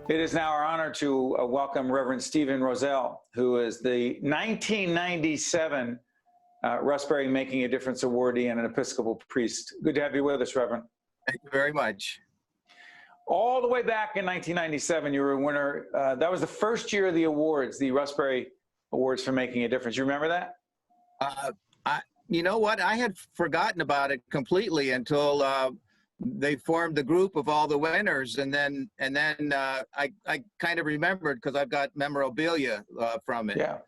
It is now our honor to welcome Reverend Stephen Rozzelle, who is the 1997 Russ Berrie Making a Difference awardee and an Episcopal priest. Good to have you with us, Reverend. Thank you very much. All the way back in 1997, you were a winner. That was the first year of the awards, the Russ Berrie Awards for Making a Difference. You remember that? You know what? I had forgotten about it completely until they formed the group of all the winners, and then I kind of remembered because I've got memorabilia from it. Yeah.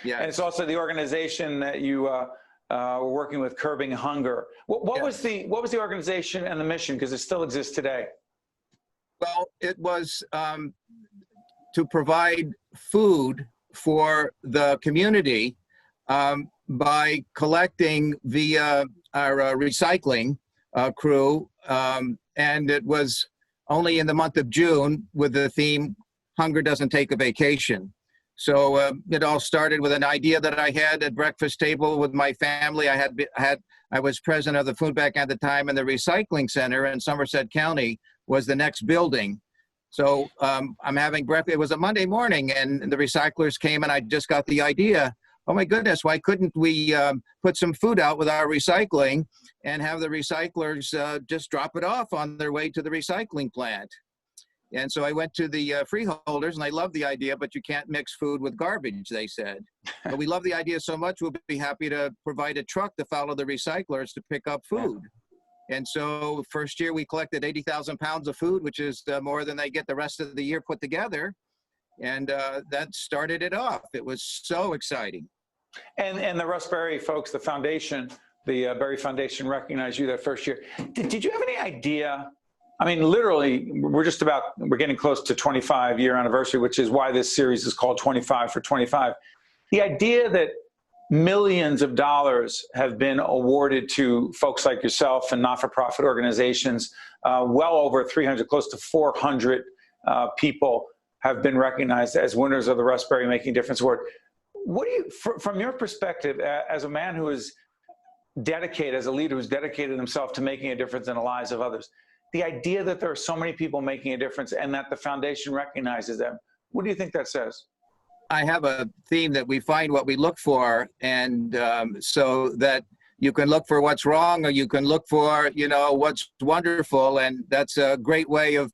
Yeah. And it's also the organization that you were working with, Curbing Hunger. What was the organization and the mission? Because it still exists today. Well, it was to provide food for the community by collecting via our recycling crew, and it was only in the month of June with the theme "Hunger Doesn't Take a Vacation." So it all started with an idea that I had at breakfast table with my family. I was president of the food bank at the time, and the recycling center in Somerset County was the next building. So I'm having breakfast. It was a Monday morning, and the recyclers came, and I just got the idea. Oh my goodness, why couldn't we put some food out with our recycling and have the recyclers just drop it off on their way to the recycling plant? And so I went to the freeholders, and I loved the idea, but you can't mix food with garbage, they said. But we love the idea so much, we'll be happy to provide a truck to follow the recyclers to pick up food. And so first year we collected 80,000 pounds of food, which is more than they get the rest of the year put together. And that started it off. It was so exciting. And the Russ Berrie folks, the foundation, the Berrie Foundation recognized you that first year. Did you have any idea? I mean, literally, we're getting close to 25-year anniversary, which is why this series is called 25 for 25. The idea that millions of dollars have been awarded to folks like yourself and not-for-profit organizations, well over 300, close to 400 people have been recognized as winners of the Russ Berrie Making a Difference Award. What do you, from your perspective, as a man who is dedicated, as a leader who's dedicated himself to making a difference in the lives of others, the idea that there are so many people making a difference and that the foundation recognizes them, what do you think that says? I have a theme that we find what we look for, and so that you can look for what's wrong, or you can look for, what's wonderful, and that's a great way of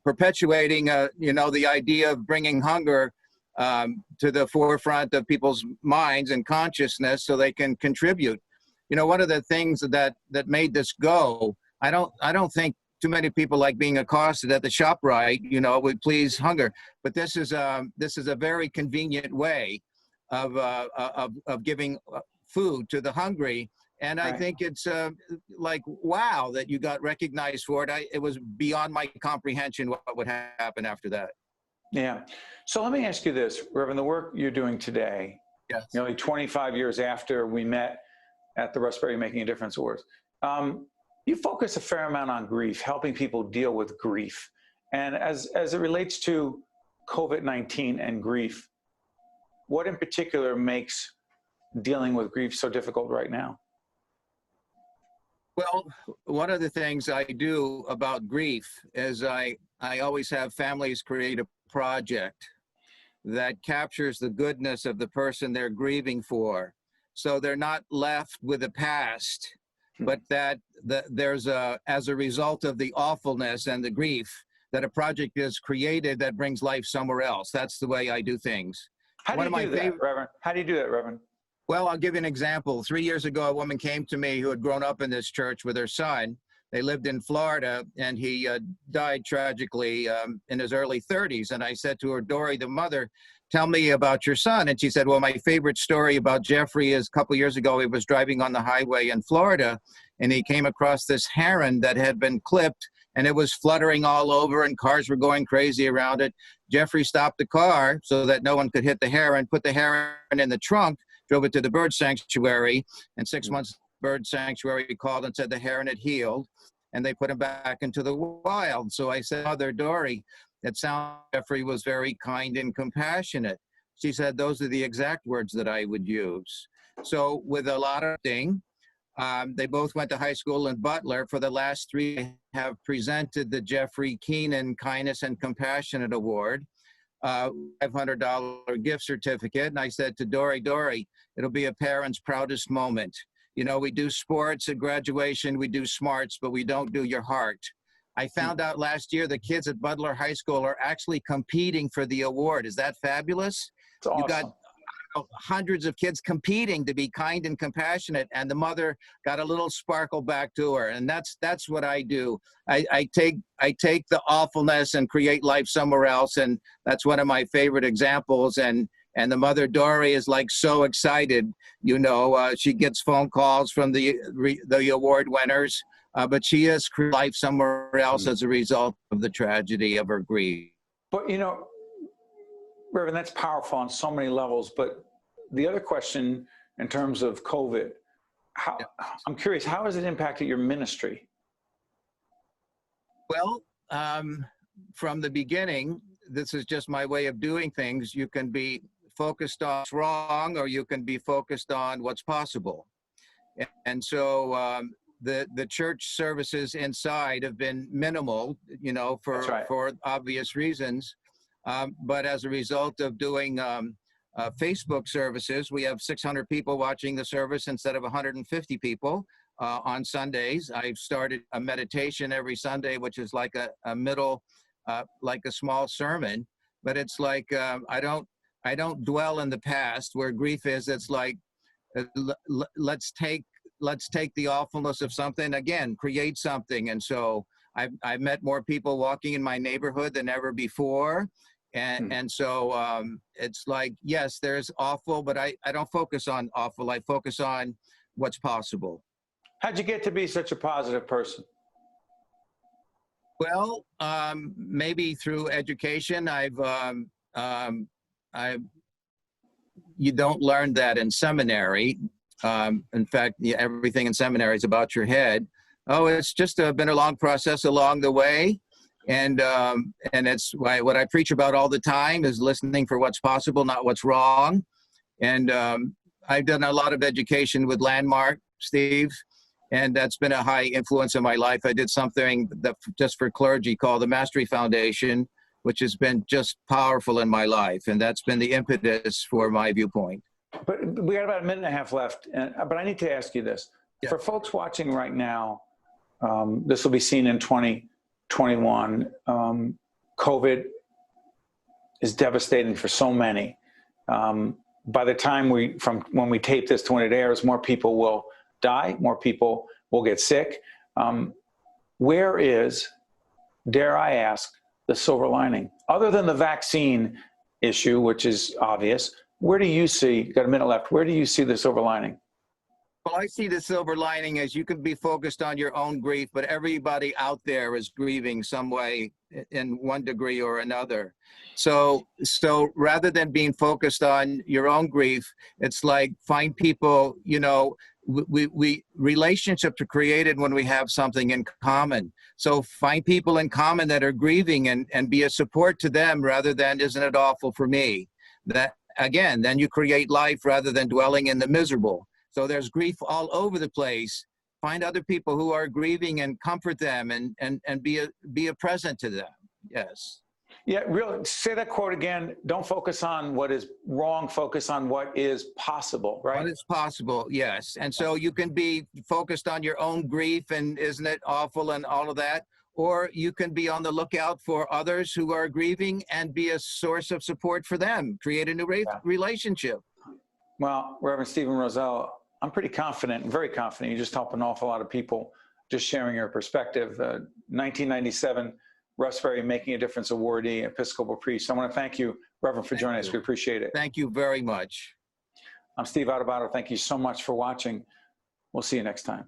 perpetuating, the idea of bringing hunger to the forefront of people's minds and consciousness so they can contribute. One of the things that made this go, I don't think too many people like being accosted at the ShopRite, with "please hunger," but this is a very convenient way of giving food to the hungry. And I think it's like, wow, that you got recognized for it. It was beyond my comprehension what would happen after that. Yeah. So let me ask you this, Reverend, the work you're doing today, yes, nearly 25 years after we met at the Russ Berrie Making a Difference Awards, you focus a fair amount on grief, helping people deal with grief. And as it relates to COVID-19 and grief, what in particular makes dealing with grief so difficult right now? Well, one of the things I do about grief is I always have families create a project that captures the goodness of the person they're grieving for. So they're not left with the past, but that there's as a result of the awfulness and the grief, that a project is created that brings life somewhere else. That's the way I do things. How do you do that, Reverend? How do you do that, Reverend? Well, I'll give you an example. 3 years ago, a woman came to me who had grown up in this church with her son. They lived in Florida, and he died tragically in his early 30s. And I said to her, "Dory, the mother, tell me about your son." And she said, "Well, my favorite story about Jeffrey is a couple years ago, he was driving on the highway in Florida, and he came across this heron that had been clipped, and it was fluttering all over, and cars were going crazy around it. Jeffrey stopped the car so that no one could hit the heron, put the heron in the trunk, drove it to the bird sanctuary, and 6 months bird sanctuary called and said the heron had healed, and they put him back into the wild." So I said, "Mother Dory, it sounds Jeffrey was very kind and compassionate." She said, "Those are the exact words that I would use." So with a lot of things, They both went to high school in Butler. For the last three, I have presented the Jeffrey Keenan Kindness and Compassionate Award, $500 gift certificate. And I said to Dory, it'll be a parent's proudest moment. You know, we do sports at graduation, we do smarts, but we don't do your heart. I found out last year the kids at Butler High School are actually competing for the award. Is that fabulous? It's awesome. You got hundreds of kids competing to be kind and compassionate, and the mother got a little sparkle back to her. And that's what I do. I take the awfulness and create life somewhere else, and that's one of my favorite examples. And the mother, Dory, is like so excited. You know, she gets phone calls from the award winners, but she has created life somewhere else as a result of the tragedy of her grief. But, you know, Reverend, that's powerful on so many levels. But the other question in terms of COVID, I'm curious, how has it impacted your ministry? Well, from the beginning, this is just my way of doing things. You can be focused on what's wrong, or you can be focused on what's possible. And so the church services inside have been minimal, you know, for obvious reasons. But as a result of doing Facebook services, we have 600 people watching the service instead of 150 people on Sundays. I've started a meditation every Sunday, which is like a middle, like a small sermon. But it's like I don't dwell in the past where grief is. It's like let's take the awfulness of something, again, create something. And so I've met more people walking in my neighborhood than ever before. And so it's like, yes, there's awful, but I don't focus on awful. I focus on what's possible. How'd you get to be such a positive person? Well, maybe through education. You don't learn that in seminary. In fact, everything in seminary is about your head. Oh, it's just been a long process along the way. And it's why what I preach about all the time is listening for what's possible, not what's wrong. And I've done a lot of education with Landmark, Steve, and that's been a high influence in my life. I did something just for clergy called the Mastery Foundation, which has been just powerful in my life. And that's been the impetus for my viewpoint. But we got about a minute and a half left. But I need to ask you this. Yeah. For folks watching right now, this will be seen in 2021. COVID is devastating for so many. By the time from when we tape this to when it airs, more people will die, more people will get sick. Where is, dare I ask, the silver lining? Other than the vaccine issue, which is obvious, where do you see, got a minute left, where do you see the silver lining? Well, I see the silver lining as you can be focused on your own grief, but everybody out there is grieving some way in one degree or another. So rather than being focused on your own grief, it's like find people, you know, relationships are created when we have something in common. So find people in common that are grieving and be a support to them rather than, isn't it awful for me? That again, then you create life rather than dwelling in the miserable. So there's grief all over the place. Find other people who are grieving and comfort them and be a present to them. Yes. Yeah, really, say that quote again. Don't focus on what is wrong, focus on what is possible, right? What is possible, yes. And so you can be focused on your own grief and isn't it awful and all of that, or you can be on the lookout for others who are grieving and be a source of support for them, create a new relationship. Well, Reverend Stephen Rozzelle, I'm pretty confident, very confident, you just helped an awful lot of people just sharing your perspective. 1997, Russ Berrie Making a Difference awardee, Episcopal priest. I want to thank you, Reverend, for joining us. We appreciate it. Thank you very much. I'm Steve Adubato. Thank you so much for watching. We'll see you next time.